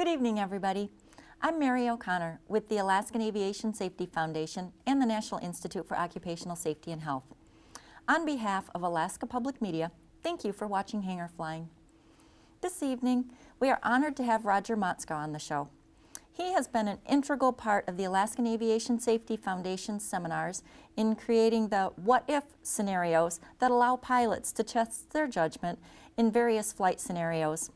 Good evening, everybody. I'm Mary O'Connor with the Alaskan Aviation Safety Foundation and the National Institute for Occupational Safety and Health. On behalf of Alaska Public Media, thank you for watching Hangar Flying. This evening, we are honored to have Roger Motzgo on the show. He has been an integral part of the Alaskan Aviation Safety Foundation seminars in creating the what-if scenarios that allow pilots to test their judgment in various flight scenarios.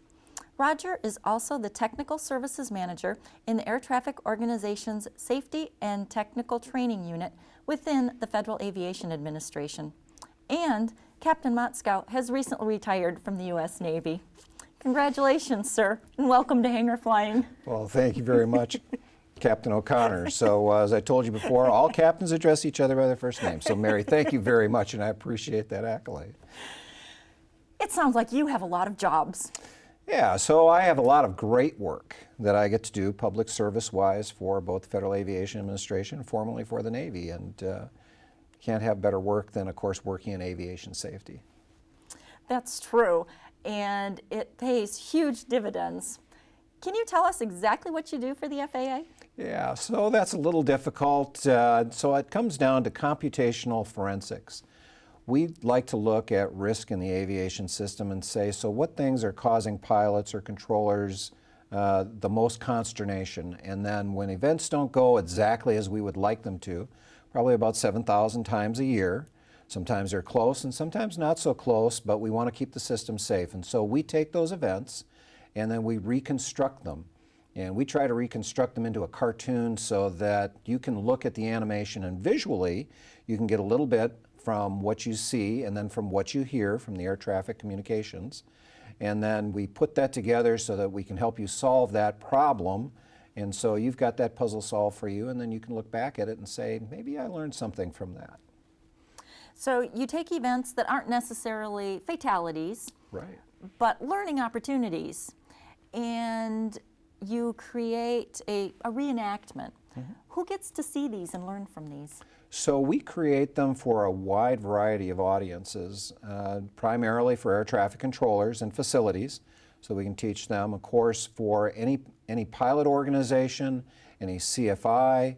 Roger is also the Technical Services Manager in the Air Traffic Organization's Safety and Technical Training Unit within the Federal Aviation Administration. And Captain Motzgo has recently retired from the U.S. Navy. Congratulations, sir, and welcome to Hangar Flying. Well, thank you very much, Captain O'Connor. So as I told you before, all captains address each other by their first name. So Mary, thank you very much, and I appreciate that accolade. It sounds like you have a lot of jobs. Yeah, so I have a lot of great work that I get to do public service-wise for both the Federal Aviation Administration, formerly for the Navy, and can't have better work than, of course, working in aviation safety. That's true, and it pays huge dividends. Can you tell us exactly what you do for the FAA? Yeah, so that's a little difficult. So it comes down to computational forensics. We like to look at risk in the aviation system and say, so what things are causing pilots or controllers the most consternation? And then when events don't go exactly as we would like them to, probably about 7,000 times a year, sometimes they're close and sometimes not so close, but we want to keep the system safe. And so we take those events and then we reconstruct them. And we try to reconstruct them into a cartoon so that you can look at the animation and visually you can get a little bit from what you see and then from what you hear from the air traffic communications. And then we put that together so that we can help you solve that problem. And so you've got that puzzle solved for you, and then you can look back at it and say, maybe I learned something from that. So you take events that aren't necessarily fatalities, Right. but learning opportunities, and you create a reenactment. Mm-hmm. Who gets to see these and learn from these? So we create them for a wide variety of audiences, primarily for air traffic controllers and facilities. So we can teach them, of course, for any pilot organization, any CFI,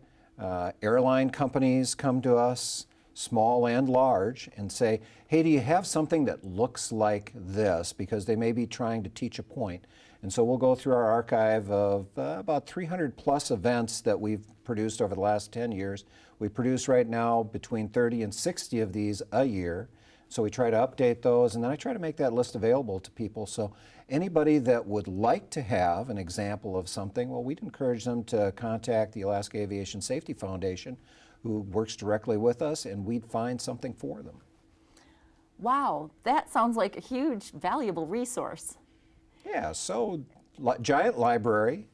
airline companies come to us, small and large, and say, hey, do you have something that looks like this? Because they may be trying to teach a point. And so we'll go through our archive of about 300 plus events that we've produced over the last 10 years. We produce right now between 30 and 60 of these a year. So we try to update those, and then I try to make that list available to people. So anybody that would like to have an example of something, well, we'd encourage them to contact the Alaska Aviation Safety Foundation, who works directly with us, and we'd find something for them. Wow, that sounds like a huge, valuable resource. Yeah, so giant library,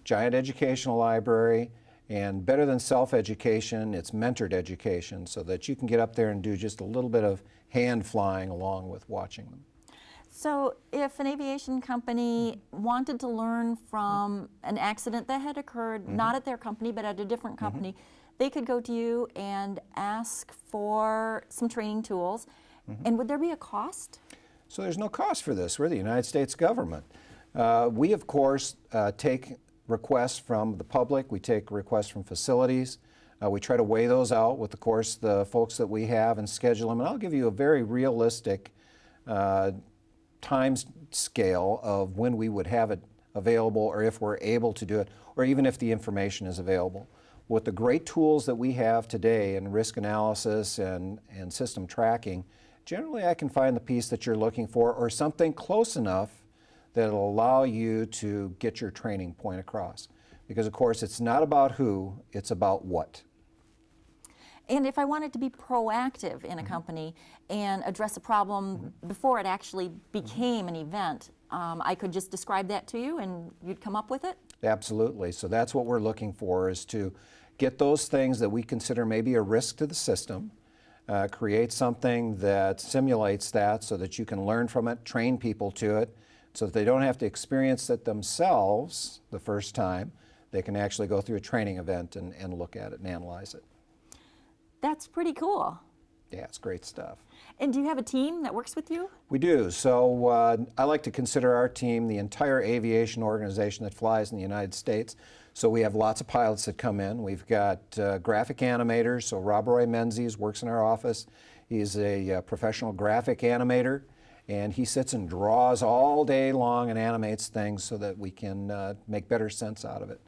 giant educational library, and better than self-education, it's mentored education so that you can get up there and do just a little bit of hand flying along with watching them. So if an aviation company wanted to learn from an accident that had occurred, not at their company, but at a different company, they could go to you and ask for some training tools. And would there be a cost? So there's no cost for this. We're the United States government. We, of course, take requests from the public. We take requests from facilities. We try to weigh those out with, of course, the folks that we have and schedule them. And I'll give you a very realistic time scale of when we would have it available, or if we're able to do it, or even if the information is available. With the great tools that we have today in risk analysis and system tracking, generally I can find the piece that you're looking for or something close enough that will allow you to get your training point across. Because of course it's not about who, it's about what. And if I wanted to be proactive in a company and address a problem before it actually became an event, I could just describe that to you and you'd come up with it? Absolutely. So that's what we're looking for, is to get those things that we consider maybe a risk to the system, create something that simulates that so that you can learn from it, train people to it, so that they don't have to experience it themselves the first time. They can actually go through a training event and look at it and analyze it. That's pretty cool. Yeah, it's great stuff. And do you have a team that works with you? We do. So I like to consider our team the entire aviation organization that flies in the United States. So we have lots of pilots that come in. We've got graphic animators. So Rob Roy Menzies works in our office. He's a professional graphic animator, and he sits and draws all day long and animates things so that we can make better sense out of it.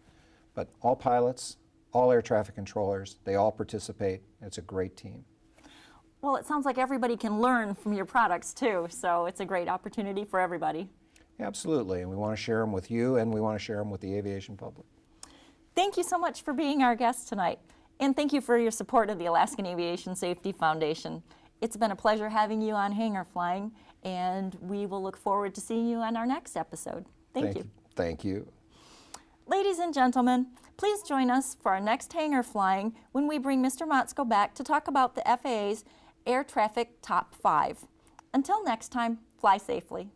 But all pilots, all air traffic controllers, they all participate. It's a great team. Well, it sounds like everybody can learn from your products too, so it's a great opportunity for everybody. Absolutely, and we want to share them with you, and we want to share them with the aviation public. Thank you so much for being our guest tonight, and thank you for your support of the Alaskan Aviation Safety Foundation. It's been a pleasure having you on Hangar Flying, and we will look forward to seeing you on our next episode. Thank you. Thank you. Ladies and gentlemen, please join us for our next Hangar Flying when we bring Mr. Motzgo back to talk about the FAA's Air Traffic Top 5. Until next time, fly safely.